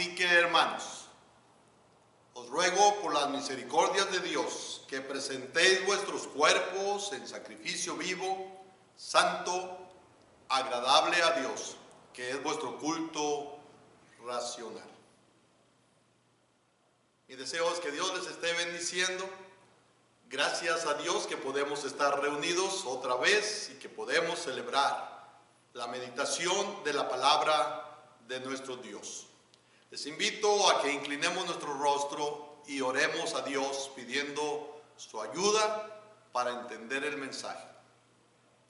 Así que, hermanos, os ruego por las misericordias de Dios que presentéis vuestros cuerpos en sacrificio vivo, santo, agradable a Dios, que es vuestro culto racional. Mi deseo es que Dios les esté bendiciendo. Gracias a Dios que podemos estar reunidos otra vez y que podemos celebrar la meditación de la palabra de nuestro Dios. Les invito a que inclinemos nuestro rostro y oremos a Dios pidiendo su ayuda para entender el mensaje.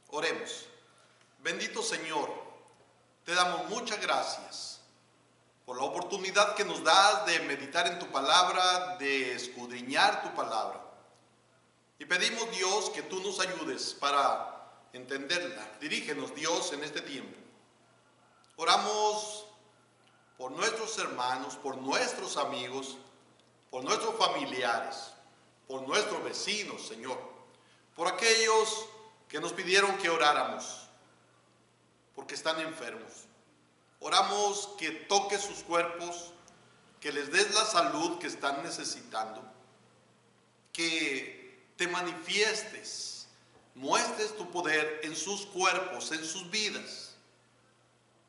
Oremos. Bendito Señor, te damos muchas gracias por la oportunidad que nos das de meditar en tu palabra, de escudriñar tu palabra. Y pedimos, Dios, que tú nos ayudes para entenderla. Dirígenos, Dios, en este tiempo. Oramos por nuestros hermanos, por nuestros amigos, por nuestros familiares, por nuestros vecinos, Señor, por aquellos que nos pidieron que oráramos, porque están enfermos. Oramos que toques sus cuerpos, que les des la salud que están necesitando, que te manifiestes, muestres tu poder en sus cuerpos, en sus vidas,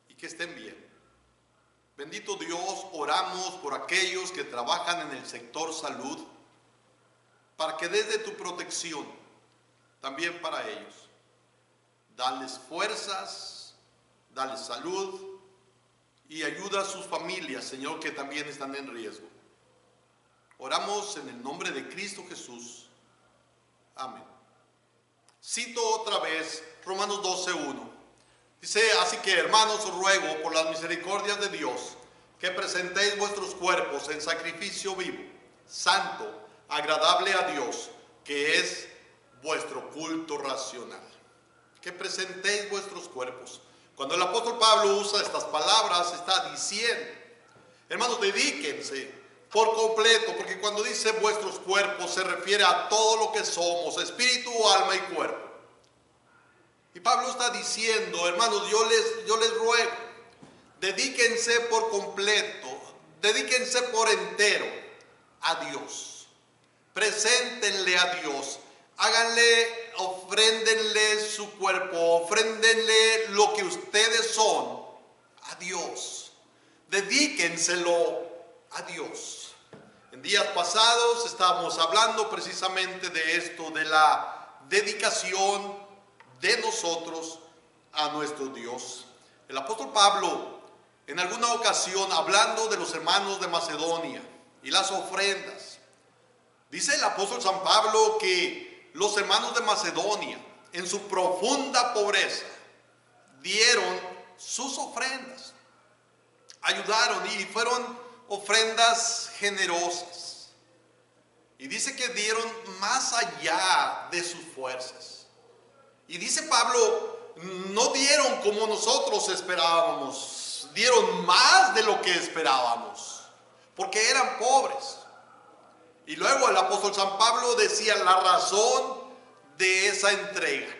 y que estén bien. Bendito Dios, oramos por aquellos que trabajan en el sector salud, para que desde tu protección, también para ellos, dales fuerzas, dales salud y ayuda a sus familias, Señor, que también están en riesgo. Oramos en el nombre de Cristo Jesús. Amén. Cito otra vez Romanos 12:1. Dice, así que, hermanos, os ruego por las misericordias de Dios que presentéis vuestros cuerpos en sacrificio vivo, santo, agradable a Dios, que es vuestro culto racional. Que presentéis vuestros cuerpos. Cuando el apóstol Pablo usa estas palabras, está diciendo, hermanos, dedíquense por completo, porque cuando dice vuestros cuerpos se refiere a todo lo que somos, espíritu, alma y cuerpo. Y Pablo está diciendo, hermanos, yo les ruego, dedíquense por completo, dedíquense por entero a Dios. Preséntenle a Dios, háganle, ofréndenle su cuerpo, ofréndenle lo que ustedes son a Dios. Dedíquenselo a Dios. En días pasados estábamos hablando precisamente de esto, de la dedicación de nosotros a nuestro Dios. El apóstol Pablo, en alguna ocasión, hablando de los hermanos de Macedonia y las ofrendas, dice el apóstol San Pablo que los hermanos de Macedonia, en su profunda pobreza, dieron sus ofrendas, ayudaron y fueron ofrendas generosas. Y dice que dieron más allá de sus fuerzas. Y dice Pablo, no dieron como nosotros esperábamos, dieron más de lo que esperábamos, porque eran pobres. Y luego el apóstol San Pablo decía la razón de esa entrega,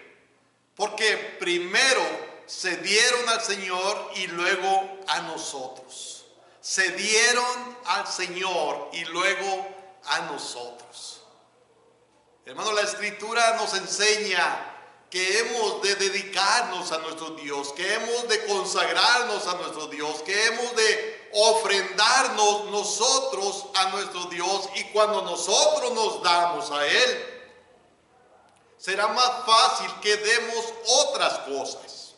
porque primero se dieron al Señor y luego a nosotros. Se dieron al Señor y luego a nosotros. Hermano, la Escritura nos enseña que hemos de dedicarnos a nuestro Dios, que hemos de consagrarnos a nuestro Dios, que hemos de ofrendarnos nosotros a nuestro Dios, y cuando nosotros nos damos a Él, será más fácil que demos otras cosas.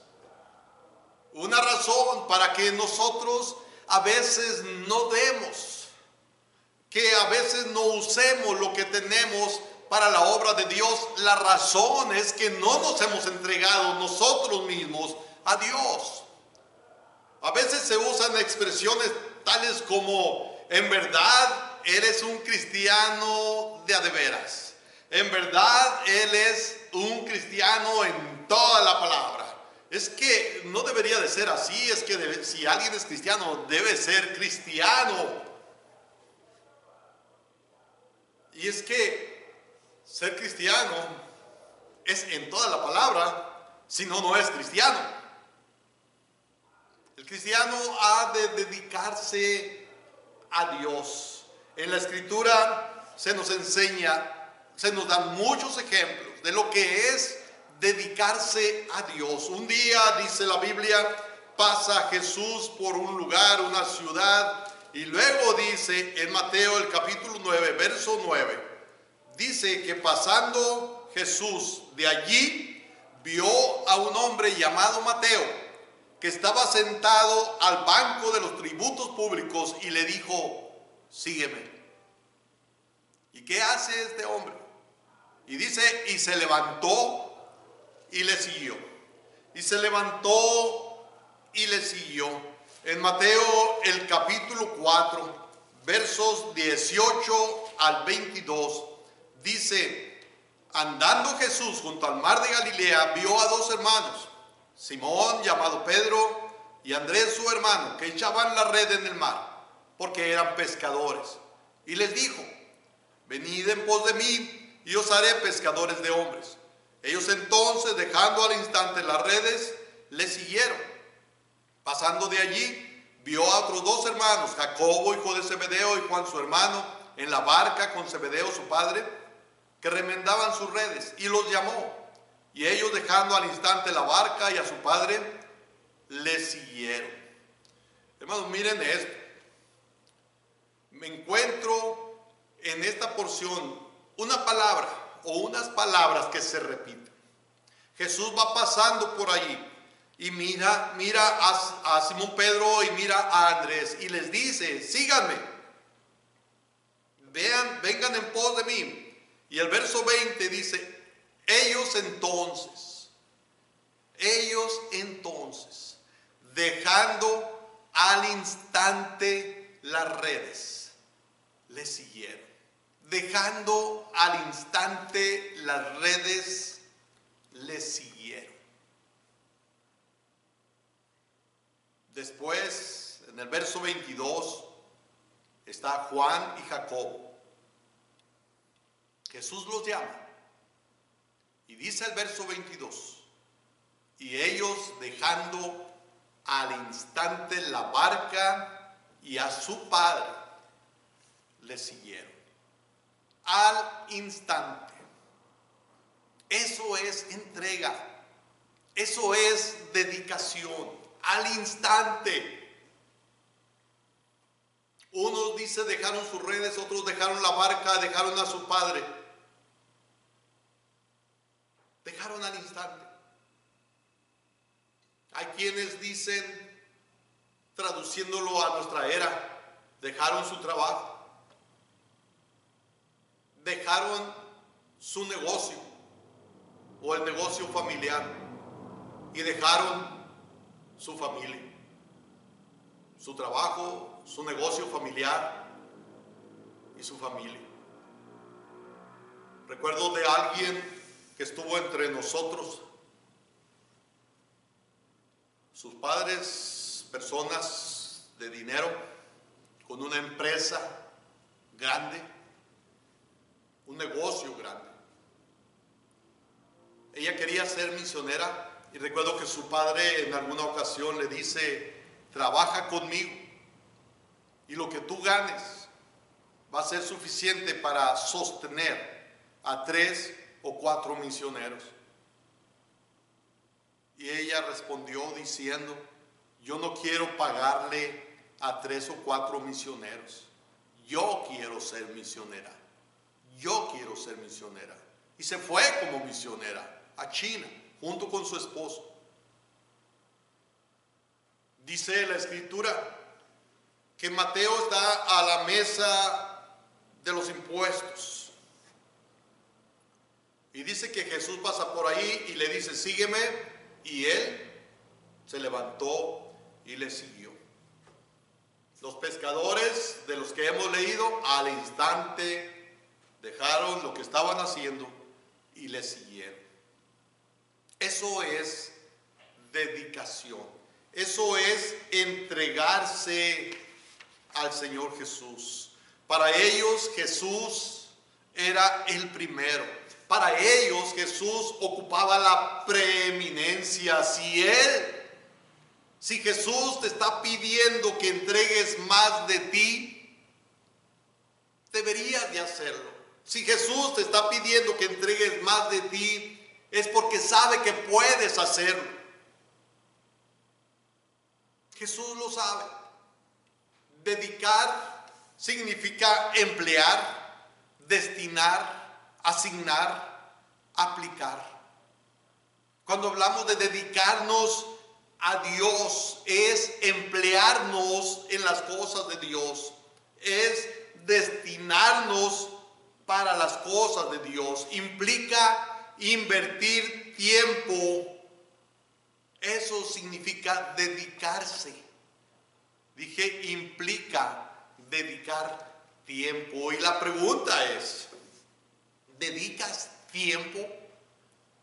Una razón para que nosotros a veces no demos, que a veces no usemos lo que tenemos para la obra de Dios, la razón es que no nos hemos entregado nosotros mismos a Dios. A veces se usan expresiones tales como, en verdad eres un cristiano de a de veras, en verdad él es un cristiano en toda la palabra. Es que no debería de ser así, es que si alguien es cristiano, debe ser cristiano. Y es que ser cristiano es en toda la palabra, si no, no es cristiano. El cristiano ha de dedicarse a Dios. En la Escritura se nos enseña, se nos dan muchos ejemplos de lo que es dedicarse a Dios. Un día, dice la Biblia, pasa Jesús por un lugar, una ciudad, y luego dice en Mateo el capítulo 9, verso 9, dice que pasando Jesús de allí, vio a un hombre llamado Mateo, que estaba sentado al banco de los tributos públicos, y le dijo: sígueme. ¿Y qué hace este hombre? Y dice, y se levantó y le siguió. Y se levantó y le siguió. En Mateo el capítulo 4, versos 18 al 22, dice: andando Jesús junto al mar de Galilea, vio a dos hermanos, Simón llamado Pedro y Andrés su hermano, que echaban la red en el mar, porque eran pescadores. Y les dijo: venid en pos de mí, y os haré pescadores de hombres. Ellos entonces, dejando al instante las redes, le siguieron. Pasando de allí, vio a otros dos hermanos, Jacobo, hijo de Zebedeo, y Juan su hermano, en la barca con Zebedeo su padre, que remendaban sus redes, y los llamó. Y ellos, dejando al instante la barca y a su padre, le siguieron. Hermanos, miren esto. Me encuentro en esta porción una palabra o unas palabras que se repiten. Jesús va pasando por allí y mira a Simón Pedro y mira a Andrés y les dice: síganme, vengan en pos de mí. Y el verso 20 dice: ellos entonces, dejando al instante las redes, le siguieron. Dejando al instante las redes, le siguieron. Después, en el verso 22, está Juan y Jacobo. Jesús los llama. Y dice el verso 22, y ellos, dejando al instante la barca y a su padre, le siguieron. Al instante. Eso es entrega. Eso es dedicación. Al instante. Unos, dice, dejaron sus redes, otros dejaron la barca, dejaron a su padre. Dejaron al instante. Hay quienes dicen, traduciéndolo a nuestra era, dejaron su trabajo. Dejaron su negocio o el negocio familiar y dejaron su familia, su trabajo, su negocio familiar y su familia. Recuerdo de alguien que estuvo entre nosotros, sus padres, personas de dinero, con una empresa grande, un negocio grande. Ella quería ser misionera y recuerdo que su padre en alguna ocasión le dice: trabaja conmigo y lo que tú ganes va a ser suficiente para sostener a 3 o 4 misioneros. Y ella respondió diciendo: yo no quiero pagarle a 3 o 4 misioneros, yo quiero ser misionera. Yo quiero ser misionera. Y se fue como misionera a China, junto con su esposo. Dice la Escritura que Mateo está a la mesa de los impuestos. Y dice que Jesús pasa por ahí y le dice: sígueme. Y él se levantó y le siguió. Los pescadores de los que hemos leído, al instante dejaron lo que estaban haciendo y le siguieron. Eso es dedicación. Eso es entregarse al Señor Jesús. Para ellos Jesús era el primero. Para ellos Jesús ocupaba la preeminencia. Si Jesús te está pidiendo que entregues más de ti, deberías de hacerlo. Si Jesús te está pidiendo que entregues más de ti, es porque sabe que puedes hacerlo. Jesús lo sabe. Dedicar significa emplear, destinar, asignar, aplicar. Cuando hablamos de dedicarnos a Dios, es emplearnos en las cosas de Dios, es destinarnos para las cosas de Dios. Implica invertir tiempo. Eso significa dedicarse. Dije, implica dedicar tiempo. Y la pregunta es, ¿dedicas tiempo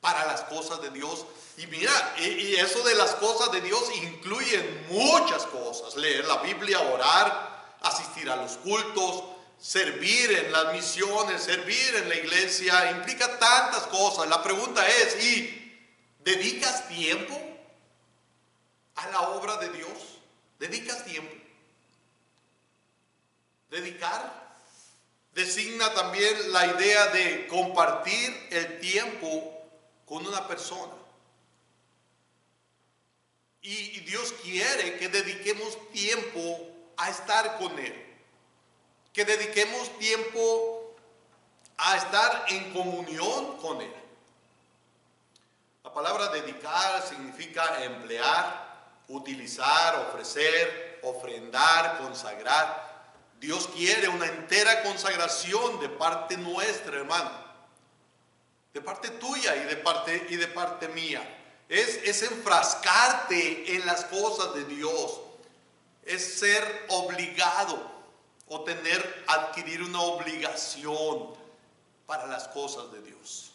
para las cosas de Dios? Y mira, y eso de las cosas de Dios incluye muchas cosas. Leer la Biblia, orar, asistir a los cultos, servir en las misiones, servir en la iglesia. Implica tantas cosas. La pregunta es, ¿y dedicas tiempo a la obra de Dios? ¿Dedicas tiempo? Dedicar designa también la idea de compartir el tiempo con una persona. Y Dios quiere que dediquemos tiempo a estar con Él. Que dediquemos tiempo a estar en comunión con Él. La palabra dedicar significa emplear, utilizar, ofrecer, ofrendar, consagrar. Dios quiere una entera consagración de parte nuestra, hermano. De parte tuya y de parte mía. Es enfrascarte en las cosas de Dios. Es ser obligado o adquirir una obligación para las cosas de Dios.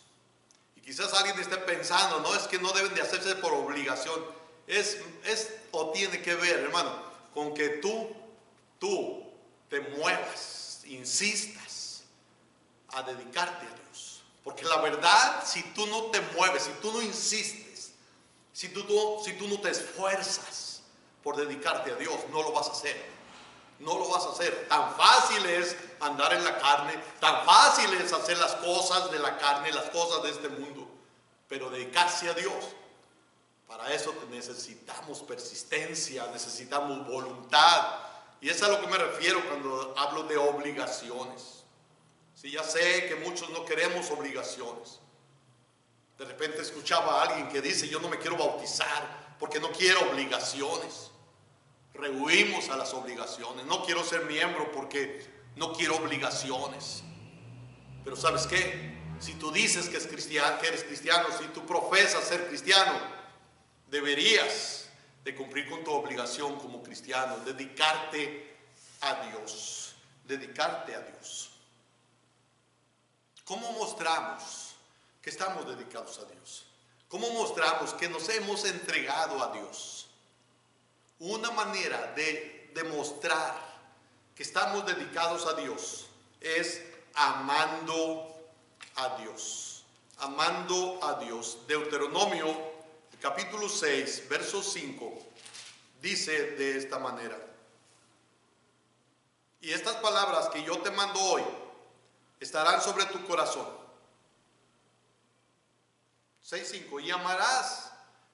Y quizás alguien esté pensando, no, es que no deben de hacerse por obligación. Es o tiene que ver, hermano, con que tú te muevas, insistas a dedicarte a Dios. Porque la verdad, si tú no te mueves, si tú no insistes, si tú no te esfuerzas por dedicarte a Dios, no lo vas a hacer. No lo vas a hacer. Tan fácil es andar en la carne, tan fácil es hacer las cosas de la carne, las cosas de este mundo. Pero dedicarse a Dios, para eso necesitamos persistencia, necesitamos voluntad. Y eso es a lo que me refiero cuando hablo de obligaciones. Sí, ya sé que muchos no queremos obligaciones. De repente escuchaba a alguien que dice, yo no me quiero bautizar porque no quiero obligaciones. Rehuimos a las obligaciones. No quiero ser miembro porque no quiero obligaciones. Pero ¿sabes qué? Si tú dices que eres cristiano, si tú profesas ser cristiano, deberías de cumplir con tu obligación como cristiano, dedicarte a Dios, dedicarte a Dios. ¿Cómo mostramos que estamos dedicados a Dios? ¿Cómo mostramos que nos hemos entregado a Dios? Una manera de demostrar que estamos dedicados a Dios es amando a Dios. Amando a Dios. Deuteronomio capítulo 6, verso 5, dice de esta manera: y estas palabras que yo te mando hoy estarán sobre tu corazón. 6:5, y amarás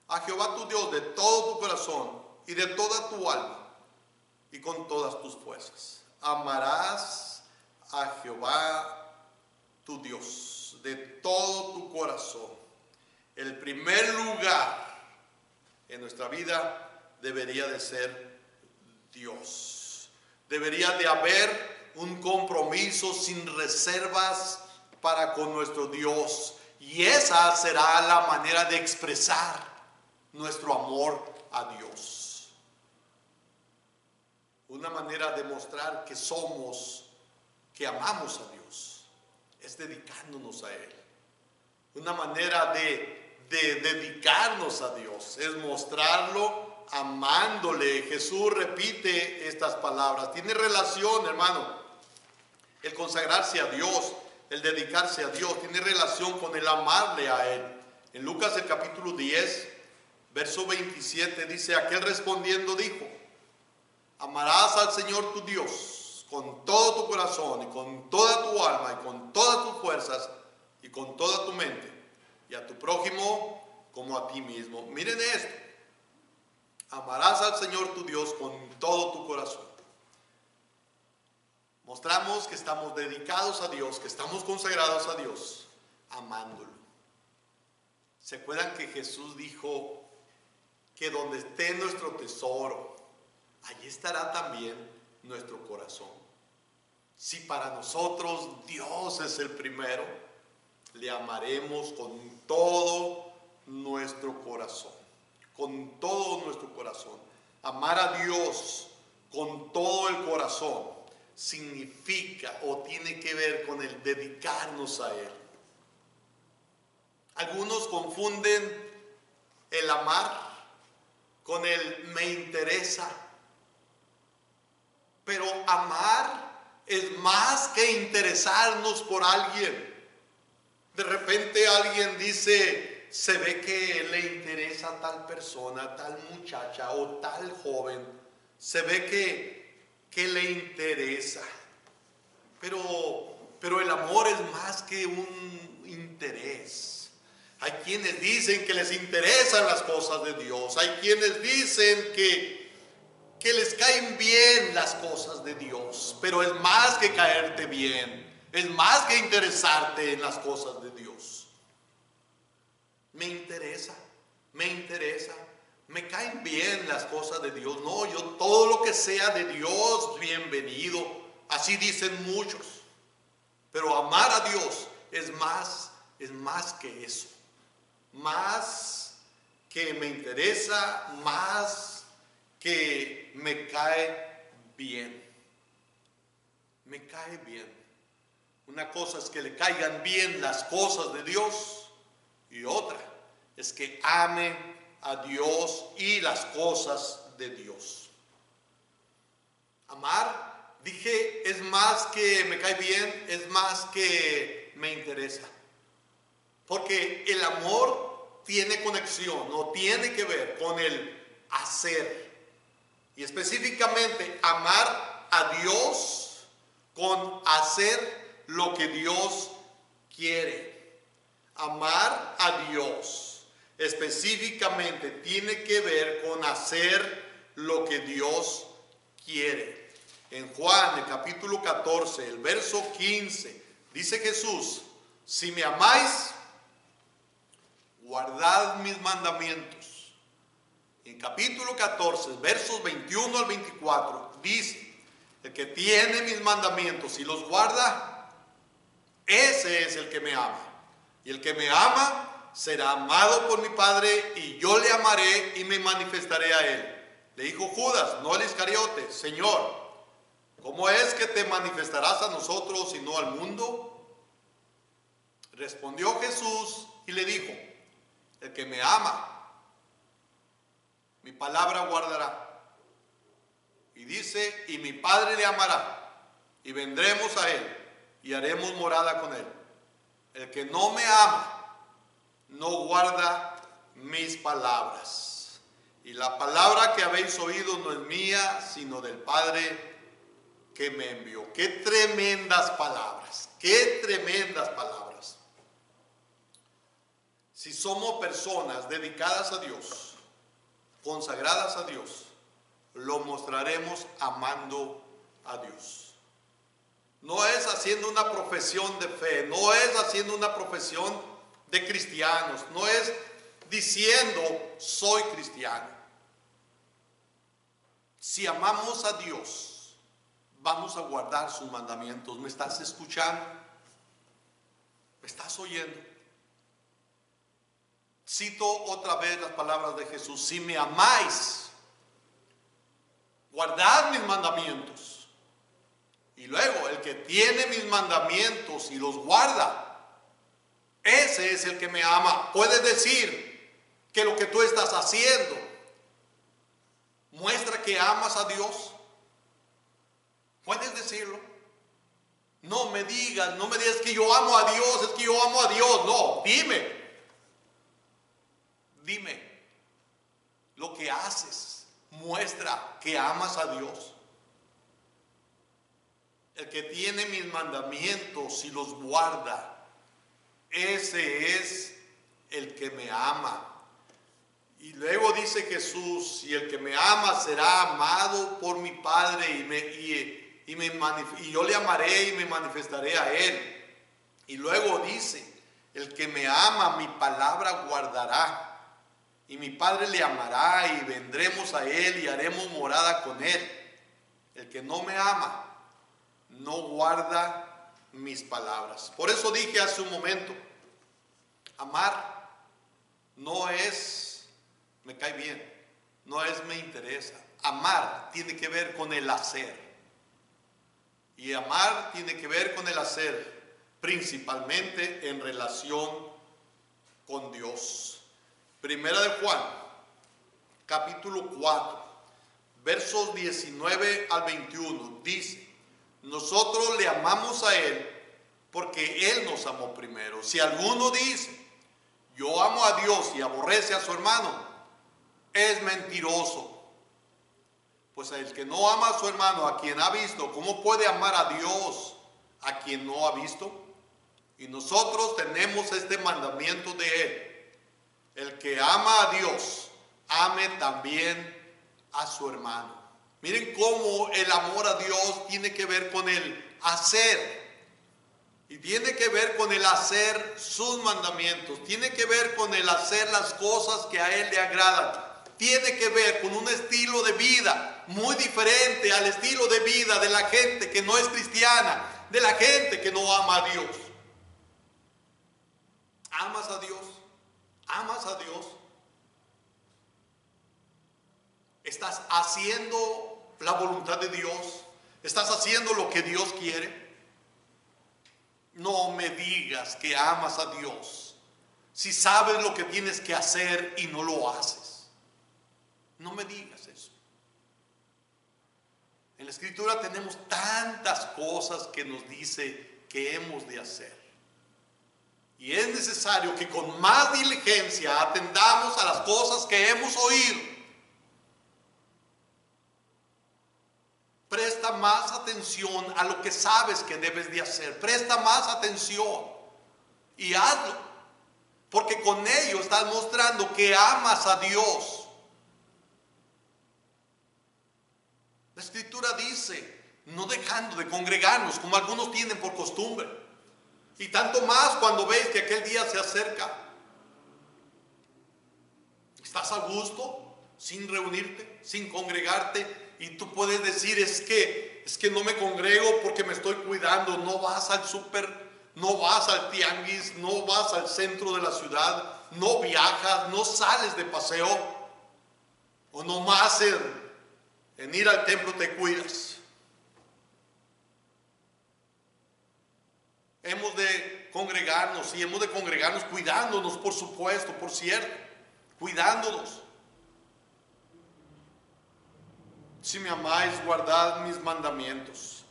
a Jehová tu Dios de todo tu corazón y de toda tu alma y con todas tus fuerzas. Amarás a Jehová tu Dios de todo tu corazón. El primer lugar en nuestra vida debería de ser Dios. Debería de haber un compromiso sin reservas para con nuestro Dios. Y esa será la manera de expresar nuestro amor a Dios. Una manera de mostrar que amamos a Dios, es dedicándonos a Él. Una manera de dedicarnos a Dios es mostrarlo amándole. Jesús repite estas palabras. Tiene relación, hermano, el consagrarse a Dios, el dedicarse a Dios, tiene relación con el amarle a Él. En Lucas el capítulo 10, verso 27 dice: aquel respondiendo dijo: amarás al Señor tu Dios con todo tu corazón y con toda tu alma y con todas tus fuerzas y con toda tu mente, y a tu prójimo como a ti mismo. Miren esto: amarás al Señor tu Dios con todo tu corazón. Mostramos que estamos dedicados a Dios, que estamos consagrados a Dios, amándolo. ¿Se acuerdan que Jesús dijo que donde esté nuestro tesoro, allí estará también nuestro corazón? Si para nosotros Dios es el primero, le amaremos con todo nuestro corazón. Con todo nuestro corazón. Amar a Dios con todo el corazón significa o tiene que ver con el dedicarnos a Él. Algunos confunden el amar con el me interesa. Pero amar es más que interesarnos por alguien. De repente alguien dice, se ve que le interesa a tal persona, tal muchacha o tal joven. Se ve que le interesa. Pero el amor es más que un interés. Hay quienes dicen que les interesan las cosas de Dios. Hay quienes dicen que les caen bien las cosas de Dios. Pero es más que caerte bien. Es más que interesarte en las cosas de Dios. Me interesa. Me caen bien las cosas de Dios. No, yo todo lo que sea de Dios, bienvenido. Así dicen muchos. Pero amar a Dios es más que eso. Más que me interesa, más que me cae bien. Me cae bien. Una cosa es que le caigan bien las cosas de Dios y otra es que ame a Dios y las cosas de Dios. Amar, dije, es más que me cae bien, es más que me interesa. Porque el amor tiene conexión, no tiene que ver con el hacer. Y específicamente amar a Dios con hacer lo que Dios quiere. Amar a Dios específicamente tiene que ver con hacer lo que Dios quiere. En Juan, el capítulo 14, el verso 15, dice Jesús, si me amáis, guardad mis mandamientos. En capítulo 14, versos 21 al 24, dice, el que tiene mis mandamientos y los guarda, ese es el que me ama. Y el que me ama será amado por mi Padre, y yo le amaré y me manifestaré a él. Le dijo Judas, no el Iscariote, Señor, ¿cómo es que te manifestarás a nosotros y no al mundo? Respondió Jesús y le dijo, el que me ama, mi palabra guardará. Y dice, y mi Padre le amará, y vendremos a él, y haremos morada con él. El que no me ama, no guarda mis palabras. Y la palabra que habéis oído no es mía, sino del Padre que me envió. ¡Qué tremendas palabras! ¡Qué tremendas palabras! Si somos personas dedicadas a Dios, consagradas a Dios, lo mostraremos amando a Dios. No es haciendo una profesión de fe, no es haciendo una profesión de cristianos, no es diciendo soy cristiano. Si amamos a Dios, vamos a guardar sus mandamientos. ¿Me estás escuchando? ¿Me estás oyendo? Cito otra vez las palabras de Jesús. Si me amáis, guardad mis mandamientos. Y luego, el que tiene mis mandamientos y los guarda, ese es el que me ama. Puedes decir que lo que tú estás haciendo muestra que amas a Dios. Puedes decirlo. No me digas que yo amo a Dios, es que yo amo a Dios. No, dime. Lo que haces muestra que amas a Dios. El que tiene mis mandamientos y los guarda, ese es el que me ama. Y luego dice Jesús, y el que me ama será amado por mi Padre, y yo le amaré y me manifestaré a él. Y luego dice, el que me ama mi palabra guardará, y mi Padre le amará, y vendremos a él y haremos morada con él. El que no me ama no guarda mis palabras. Por eso dije hace un momento, amar no es me cae bien, no es me interesa. Amar tiene que ver con el hacer. Y amar tiene que ver con el hacer, principalmente en relación con Dios. Primera de Juan, capítulo 4, versos 19 al 21, dice: nosotros le amamos a Él porque Él nos amó primero. Si alguno dice, yo amo a Dios y aborrece a su hermano, es mentiroso. Pues el que no ama a su hermano, a quien ha visto, ¿cómo puede amar a Dios a quien no ha visto? Y nosotros tenemos este mandamiento de Él: el que ama a Dios, ame también a su hermano. Miren cómo el amor a Dios tiene que ver con el hacer. Y tiene que ver con el hacer sus mandamientos. Tiene que ver con el hacer las cosas que a Él le agradan. Tiene que ver con un estilo de vida muy diferente al estilo de vida de la gente que no es cristiana, de la gente que no ama a Dios. ¿Amas a Dios? ¿Amas a Dios? ¿Estás haciendo la voluntad de Dios? ¿Estás haciendo lo que Dios quiere? No me digas que amas a Dios si sabes lo que tienes que hacer y no lo haces. No me digas eso. En la Escritura tenemos tantas cosas que nos dice que hemos de hacer. Y es necesario que con más diligencia atendamos a las cosas que hemos oído. Presta más atención a lo que sabes que debes de hacer. Presta más atención y hazlo. Porque con ello estás mostrando que amas a Dios. La Escritura dice, no dejando de congregarnos como algunos tienen por costumbre. Y tanto más cuando ves que aquel día se acerca. ¿Estás a gusto sin reunirte, sin congregarte? Y tú puedes decir, es que no me congrego porque me estoy cuidando. No vas al súper, no vas al tianguis, no vas al centro de la ciudad, no viajas, no sales de paseo. O nomás en ir al templo te cuidas. Hemos de congregarnos y hemos de congregarnos cuidándonos, por supuesto, por cierto, cuidándonos. Si me amáis, guardad mis mandamientos.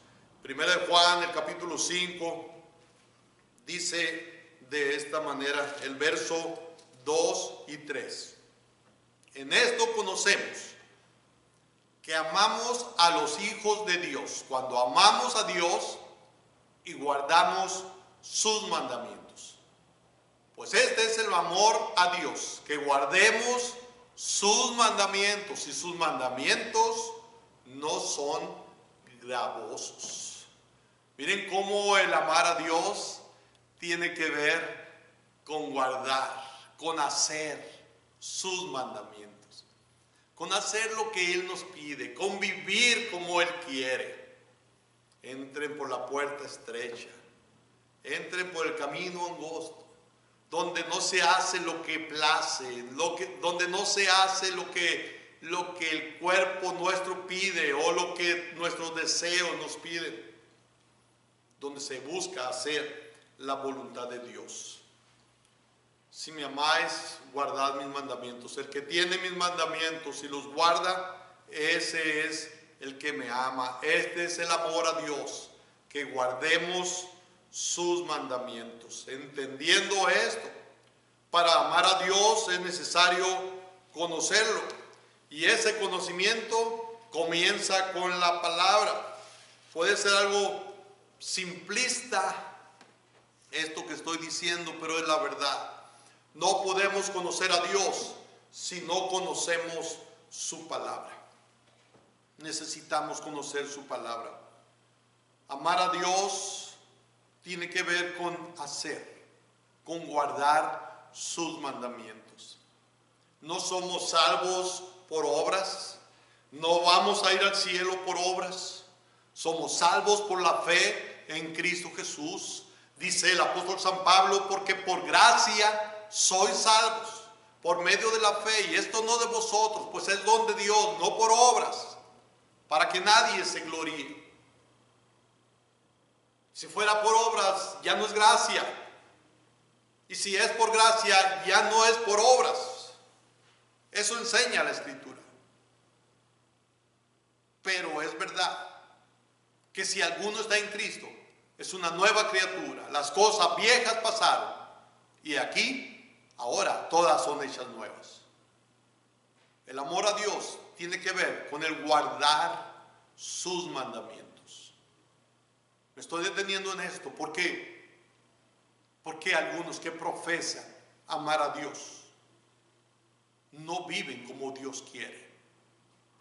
Primera de Juan, el capítulo 5, dice de esta manera, el verso 2 y 3. En esto conocemos que amamos a los hijos de Dios, cuando amamos a Dios y guardamos sus mandamientos. Pues este es el amor a Dios, que guardemos sus mandamientos, y sus mandamientos no son gravosos. Miren cómo el amar a Dios tiene que ver con guardar, con hacer sus mandamientos, con hacer lo que Él nos pide, con vivir como Él quiere. Entren por la puerta estrecha, entren por el camino angosto, donde no se hace lo que place, donde no se hace lo que el cuerpo nuestro pide o lo que nuestros deseos nos piden, donde se busca hacer la voluntad de Dios. Si me amáis, guardad mis mandamientos. El que tiene mis mandamientos y los guarda, ese es el que me ama. Este es el amor a Dios, que guardemos sus mandamientos. Entendiendo esto, para amar a Dios es necesario conocerlo. Y ese conocimiento comienza con la palabra. Puede ser algo simplista esto que estoy diciendo, pero es la verdad. No podemos conocer a Dios si no conocemos su palabra. Necesitamos conocer su palabra. Amar a Dios tiene que ver con hacer, con guardar sus mandamientos. No somos salvos por obras, no vamos a ir al cielo por obras. Somos salvos por la fe en Cristo Jesús. Dice el apóstol San Pablo, porque por gracia sois salvos, por medio de la fe, y esto no de vosotros, pues es don de Dios, no por obras, para que nadie se gloríe. Si fuera por obras, ya no es gracia. Y si es por gracia, ya no es por obras. Eso enseña la Escritura. Pero es verdad que si alguno está en Cristo, es una nueva criatura. Las cosas viejas pasaron, y aquí, ahora, todas son hechas nuevas. El amor a Dios tiene que ver con el guardar sus mandamientos. Me estoy deteniendo en esto. ¿Por qué? Porque algunos que profesan amar a Dios no viven como Dios quiere.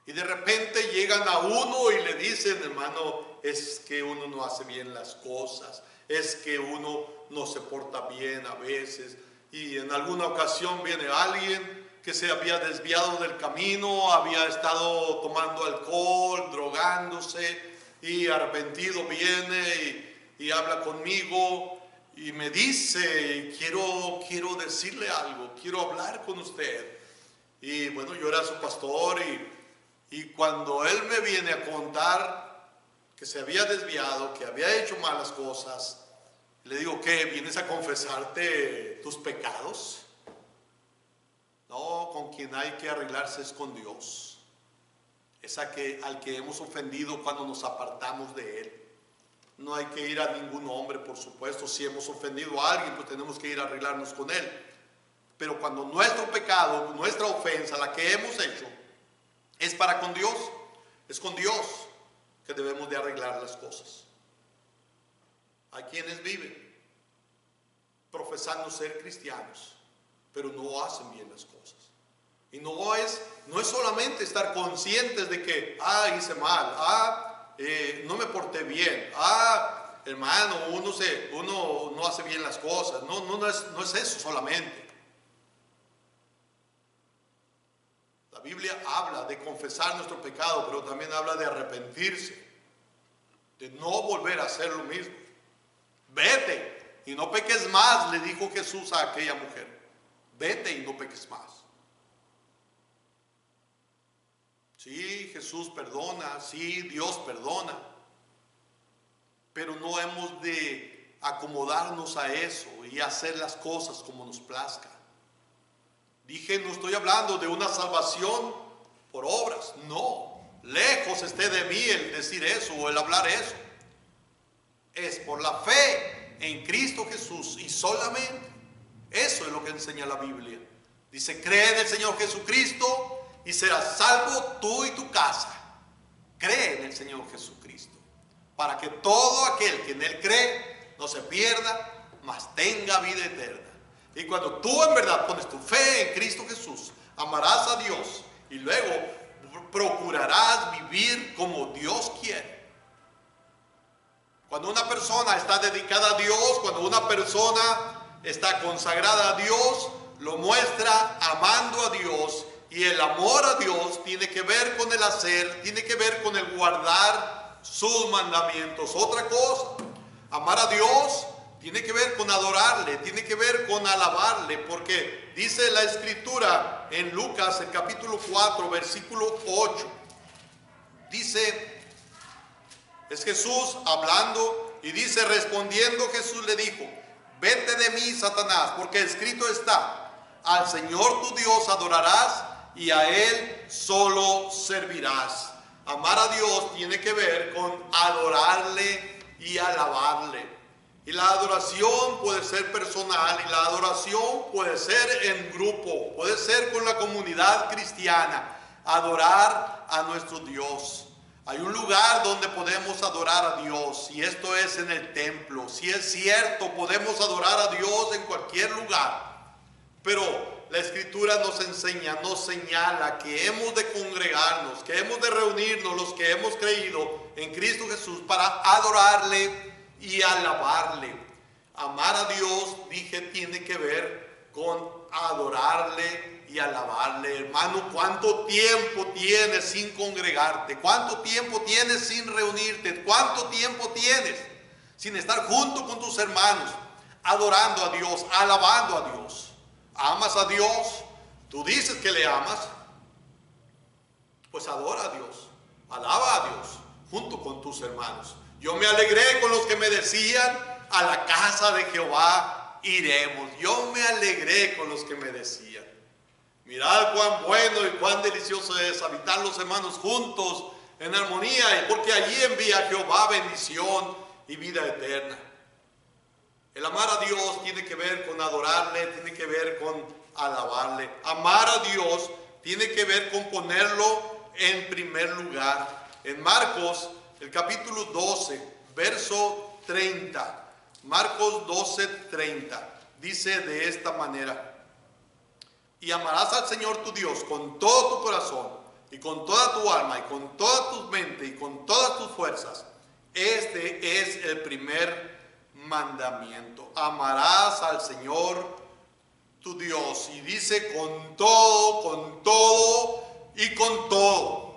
Y de repente llegan a uno y le dicen, hermano, es que uno no hace bien las cosas, es que uno no se porta bien a veces. Y en alguna ocasión viene alguien que se había desviado del camino, había estado tomando alcohol, drogándose, y arrepentido viene y habla conmigo y me dice, quiero decirle algo, quiero hablar con usted. Y bueno, yo era su pastor, y cuando él me viene a contar que se había desviado, que había hecho malas cosas, le digo, ¿qué? ¿Vienes a confesarte tus pecados? No, con quien hay que arreglarse es con Dios. Es al que hemos ofendido cuando nos apartamos de Él. No hay que ir a ningún hombre, por supuesto. Si hemos ofendido a alguien, pues tenemos que ir a arreglarnos con Él. Pero cuando nuestro pecado, nuestra ofensa, la que hemos hecho, es para con Dios, es con Dios que debemos de arreglar las cosas. Hay quienes viven profesando ser cristianos, pero no hacen bien las cosas. Y no es solamente estar conscientes de que, hice mal, no me porté bien, hermano, uno no hace bien las cosas. No es eso solamente. La Biblia habla de confesar nuestro pecado, pero también habla de arrepentirse, de no volver a hacer lo mismo. Vete y no peques más, le dijo Jesús a aquella mujer. Vete y no peques más. Sí, Jesús perdona, sí, Dios perdona, pero no hemos de acomodarnos a eso y hacer las cosas como nos plazca. Dije, no estoy hablando de una salvación por obras, no, lejos esté de mí el decir eso o el hablar eso. Es por la fe en Cristo Jesús y solamente. Eso es lo que enseña la Biblia. Dice, cree en el Señor Jesucristo y serás salvo tú y tu casa. Cree en el Señor Jesucristo, para que todo aquel que en Él cree no se pierda, mas tenga vida eterna. Y cuando tú en verdad pones tu fe en Cristo Jesús, amarás a Dios y luego procurarás vivir como Dios quiere. Cuando una persona está dedicada a Dios, cuando una persona está consagrada a Dios, lo muestra amando a Dios. Y el amor a Dios tiene que ver con el hacer, tiene que ver con el guardar sus mandamientos. Otra cosa, amar a Dios tiene que ver con adorarle, tiene que ver con alabarle, porque dice la Escritura en Lucas, el capítulo 4, versículo 8. Dice, es Jesús hablando y dice, respondiendo Jesús le dijo, vete de mí, Satanás, porque escrito está, al Señor tu Dios adorarás y a Él solo servirás. Amar a Dios tiene que ver con adorarle y alabarle. Y la adoración puede ser personal y la adoración puede ser en grupo, puede ser con la comunidad cristiana. Adorar a nuestro Dios. Hay un lugar donde podemos adorar a Dios, y esto es en el templo. Si es cierto, podemos adorar a Dios en cualquier lugar, pero la Escritura nos enseña, nos señala que hemos de congregarnos, que hemos de reunirnos los que hemos creído en Cristo Jesús para adorarle y alabarle. Amar a Dios, dije, tiene que ver con adorarle y alabarle. Hermano, ¿cuánto tiempo tienes sin congregarte? ¿Cuánto tiempo tienes sin reunirte? ¿Cuánto tiempo tienes sin estar junto con tus hermanos, adorando a Dios, alabando a Dios? ¿Amas a Dios? ¿Tú dices que le amas? Pues adora a Dios, alaba a Dios junto con tus hermanos. Yo me alegré con los que me decían: a la casa de Jehová iremos. Yo me alegré con los que me decían. Mirad cuán bueno y cuán delicioso es habitar los hermanos juntos en armonía, y porque allí envía Jehová bendición y vida eterna. El amar a Dios tiene que ver con adorarle, tiene que ver con alabarle. Amar a Dios tiene que ver con ponerlo en primer lugar. En Marcos, el capítulo 12, verso 30. Marcos 12, 30. Dice de esta manera: y amarás al Señor tu Dios con todo tu corazón, y con toda tu alma, y con toda tu mente, y con todas tus fuerzas. Este es el primer mandamiento. Amarás al Señor tu Dios. Y dice con todo y con todo.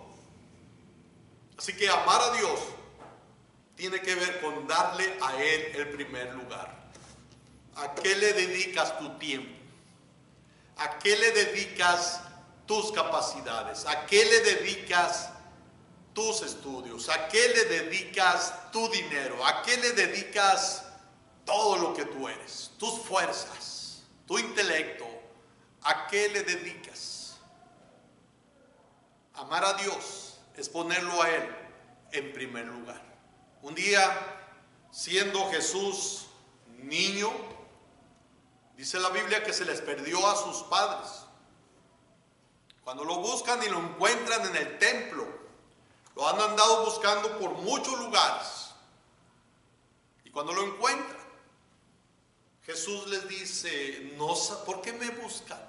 Así que amar a Dios tiene que ver con darle a Él el primer lugar. ¿A qué le dedicas tu tiempo? ¿A qué le dedicas tus capacidades? ¿A qué le dedicas tus estudios? ¿A qué le dedicas tu dinero? ¿A qué le dedicas todo lo que tú eres? Tus fuerzas, tu intelecto. ¿A qué le dedicas? Amar a Dios es ponerlo a Él en primer lugar. Un día, siendo Jesús niño, dice la Biblia que se les perdió a sus padres. Cuando lo buscan y lo encuentran en el templo, lo han andado buscando por muchos lugares. Y cuando lo encuentran, Jesús les dice: no, ¿por qué me buscan?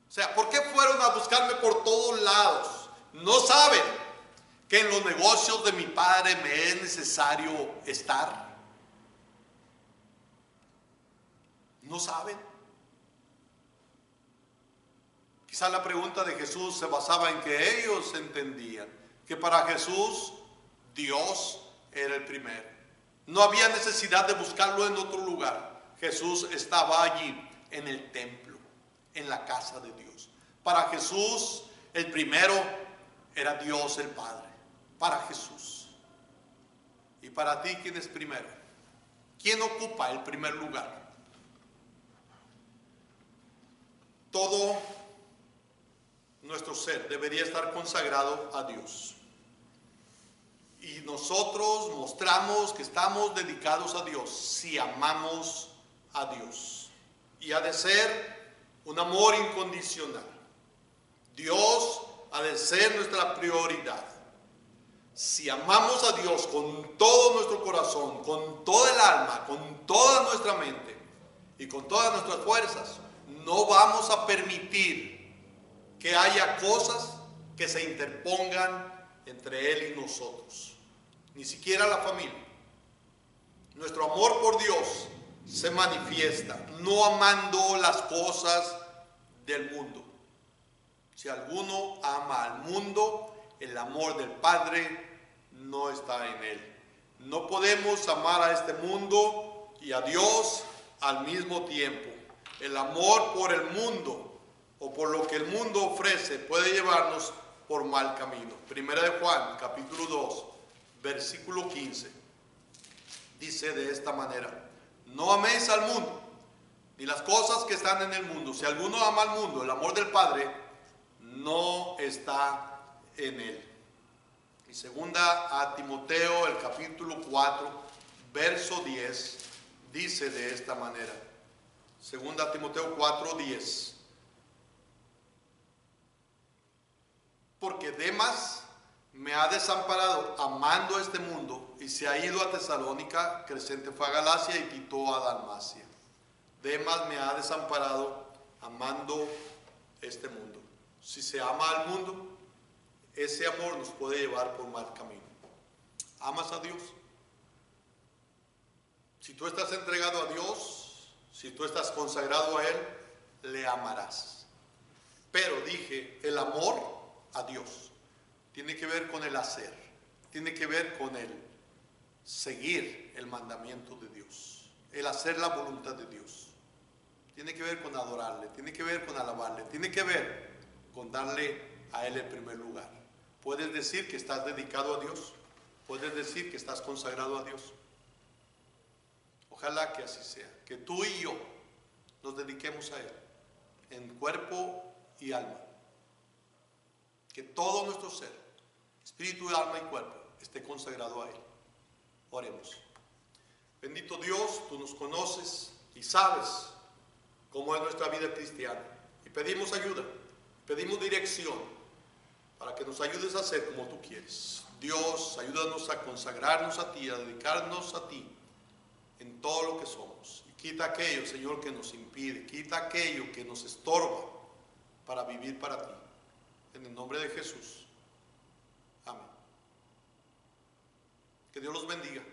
O sea, ¿por qué fueron a buscarme por todos lados? ¿No saben que en los negocios de mi Padre me es necesario estar? ¿No saben? Quizá la pregunta de Jesús se basaba en que ellos entendían que para Jesús Dios era el primero. No había necesidad de buscarlo en otro lugar. Jesús estaba allí en el templo, en la casa de Dios. Para Jesús el primero era Dios el Padre. Para Jesús. ¿Y para ti quién es primero? ¿Quién ocupa el primer lugar? Todo nuestro ser debería estar consagrado a Dios. Y nosotros mostramos que estamos dedicados a Dios si amamos a Dios. Y ha de ser un amor incondicional. Dios ha de ser nuestra prioridad. Si amamos a Dios con todo nuestro corazón, con toda el alma, con toda nuestra mente y con todas nuestras fuerzas, no vamos a permitir que haya cosas que se interpongan entre Él y nosotros, ni siquiera la familia. Nuestro amor por Dios se manifiesta no amando las cosas del mundo. Si alguno ama al mundo, el amor del Padre no está en él. No podemos amar a este mundo y a Dios al mismo tiempo. El amor por el mundo o por lo que el mundo ofrece puede llevarnos por mal camino. Primera de Juan, capítulo 2, versículo 15. Dice de esta manera: no améis al mundo, ni las cosas que están en el mundo. Si alguno ama al mundo, el amor del Padre no está en él. Y segunda a Timoteo, el capítulo 4, verso 10, dice de esta manera. Segunda a Timoteo 4, 10. Porque Demas me ha desamparado amando este mundo y se ha ido a Tesalónica, Crescente fue a Galacia y Tito a Dalmacia. Demas me ha desamparado amando este mundo. Si se ama al mundo, ese amor nos puede llevar por mal camino. ¿Amas a Dios? Si tú estás entregado a Dios, si tú estás consagrado a Él, le amarás. Pero dije, el amor a Dios tiene que ver con el hacer, tiene que ver con el seguir el mandamiento de Dios, el hacer la voluntad de Dios. Tiene que ver con adorarle, tiene que ver con alabarle, tiene que ver con darle a Él el primer lugar. Puedes decir que estás dedicado a Dios, puedes decir que estás consagrado a Dios. Ojalá que así sea, que tú y yo nos dediquemos a Él en cuerpo y alma. Que todo nuestro ser, espíritu, alma y cuerpo, esté consagrado a Él. Oremos. Bendito Dios, tú nos conoces y sabes cómo es nuestra vida cristiana. Y pedimos ayuda, pedimos dirección para que nos ayudes a hacer como tú quieres. Dios, ayúdanos a consagrarnos a ti, a dedicarnos a ti en todo lo que somos. Y quita aquello, Señor, que nos impide, quita aquello que nos estorba para vivir para ti. En el nombre de Jesús. Amén. Que Dios los bendiga.